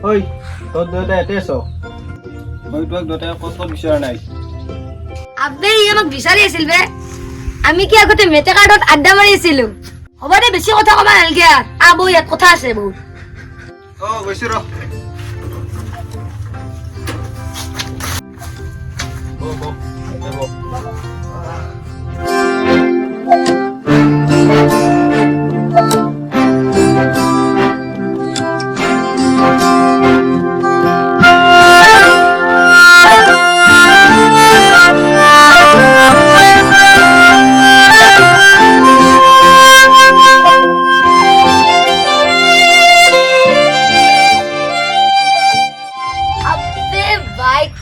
ঐ তোৰ দুটা এতে আছো মই তোক দুটা কত বিচৰা নাই আবে ই আমাক বিচাৰি আছিল বে আমি কি আগতে মেটে কাৰ্ডত আড্ডা মাৰি আছিলো হ'ব দে বেছি কথা কবা নালগে আবো ইয়াত কথা আছে বহুত গৈছো ৰ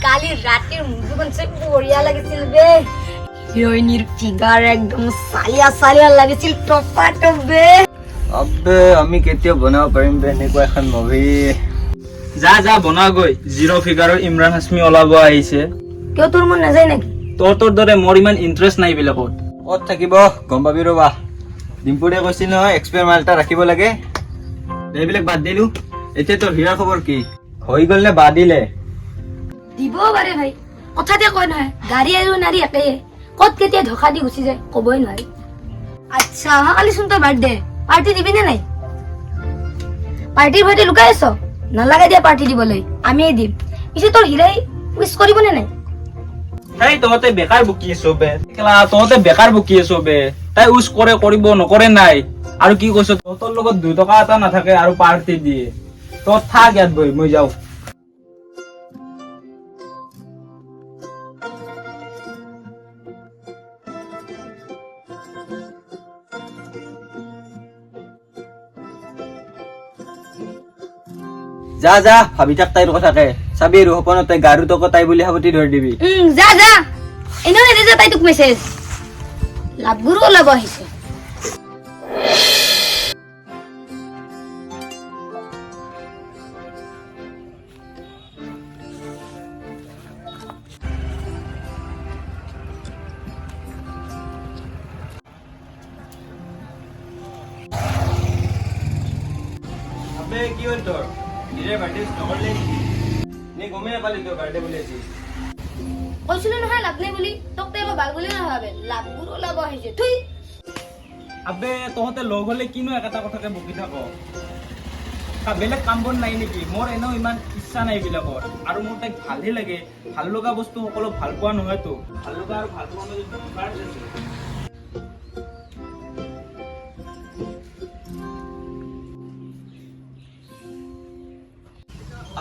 কালি রাতের মুভিখন সে বড়িয়া লাগিছিল বে হিরোইনির ফিগার একদম সালিয়া সালিয়া লাগিছিল টপা টপবে আবে আমি কেতিয়া বনাব পাৰিম বে এনেকুৱা এখন মুভি যা বনা গৈ জিৰো ফিগাৰৰ ইমৰান হাছমি ওলাব আহিছে কেউ তোৰ মন নাযায় নাকি তোৰ দৰে মোৰ ইমান ইন্টাৰেষ্ট নাই বিলাকত ক'ত থাকিব গম পাবি ৰবা ডিম্পুৰে কৈছিল নহয় এক্সপেয়াৰ মাল এটা ৰাখিব লাগে এইবিলাক বাদ দিলো এতিয়া তোৰ হীৰা খবৰ কি হৈ গ'ল নে বাদ দিলে দিব পাৰে ভাই কথাতে কয় নহয় গাড়ী আৰু নাৰী একেই কত কেতিয়া ধোকা দি গুচি যায় কবই নোৱাৰি আচ্ছা অহাকালি চোন তোৰ বাৰ্থডে পাৰ্টি দিবি নে নাই পাৰ্টিৰ ভয়তে লুকাই আছ নালাগে দিয়া পাৰ্টি দিবলৈ আমিয়ে দিম পিছে তোৰ হীৰাই উইচ কৰিব নে নাই সেই তহঁতে বেকাৰ বকি আছ বে তহঁতে বেকাৰ বকি আছ বে তাই উচ কৰে কৰিব নকৰে নাই আৰু কি কৈছ তহঁতৰ লগত 2 টকা এটা নাথাকে আৰু পাৰ্টি দিয়ে তই থাক ইয়াত বহি মই যাওঁ যা যা ভাবি থাক তাইৰ কথাকে চাবি আৰু সপোনত তাই গাৰু তক তাই বুলি হাবতি ধৰি দিবি যা এনেও নিদিয়ে যে তাই তোক মেছেজ লাভগুৰু ওলাব আহিছে আবে কি হ'ল তোৰ নিজে বাৰ্থডে নকৰিলে নে গমে নাপালি তোৰ বাৰ্থডে বুলি আছিল কৈছিলো নহয় লাভ নাই বুলি তোক তাই বাল বুলি নাভাবে লাভগুৰু ওলাব আহিছে থুই আবে তহঁতে লগ হলে কিনো এটা কথাকে বকি থাক বেলেগ কাম বন নাই নেকি মোৰ এনেও ইমান ইচ্ছা নাই এইবিলাকৰ আৰু মোৰ তাইক ভালহে লাগে ভাল লগা বস্তু সকলো ভাল পোৱা নহয়তো ভাল লগা আৰু ভাল পোৱা মাজত ডিফাৰেঞ্চ আছে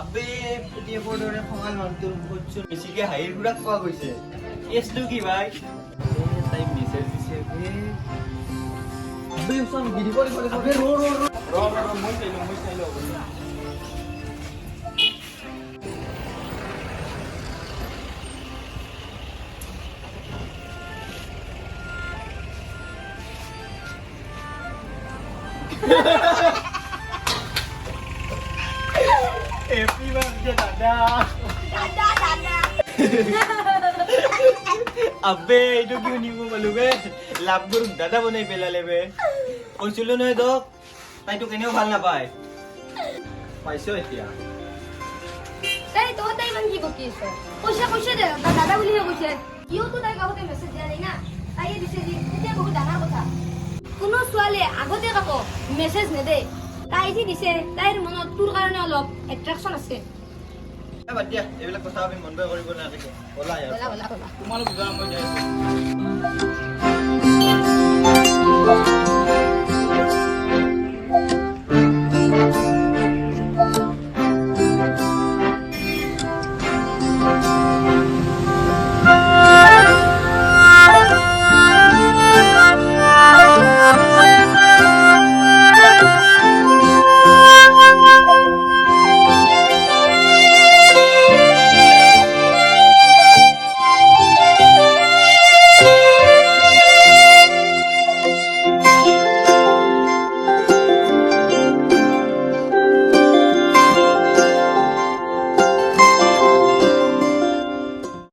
আবে পুতিয়েকৰ দৰে খঙাল মানুহটোৰ মুখত বেছিকে হাঁহিৰ গুড়াক পোৱা গৈছে এছটো কি ভাই তাই মেছেজ দিছে আবে চোন ভিডিঅ' কল কৰে আবে ৰ মই চাই লওঁ হ্যাপি বাৰ্থডে দাদা আবে এইটো কিয় নিব পালো বে লাভগুৰুক দাদা বনাই পেলালে বে কৈছিলো নহয় তোক তাইতো কেনেও ভাল নাপায় পাইছ এতিয়া তাই তহঁতে ইমান কি বকি আছ কৈছে দে দাদা বুলিহে কৈছে ইওতো তাইক আগতে মেছেজ দিয়া নাই না তাইয়ে দিছে যি এতিয়া বহুত ডাঙৰ কথা কোনো ছোৱালীয়ে আগতে কাকো মেছেজ নেদে তাই যি দিছে তাইৰ মনত তোৰ কাৰণে অলপ এট্ৰেকশ্যন আছে বাদ দিয়া এইবিলাক কথা আমি মন বেয়া কৰিব নালাগে বলা বলা তোমালোক যোৱা মই যাই আছো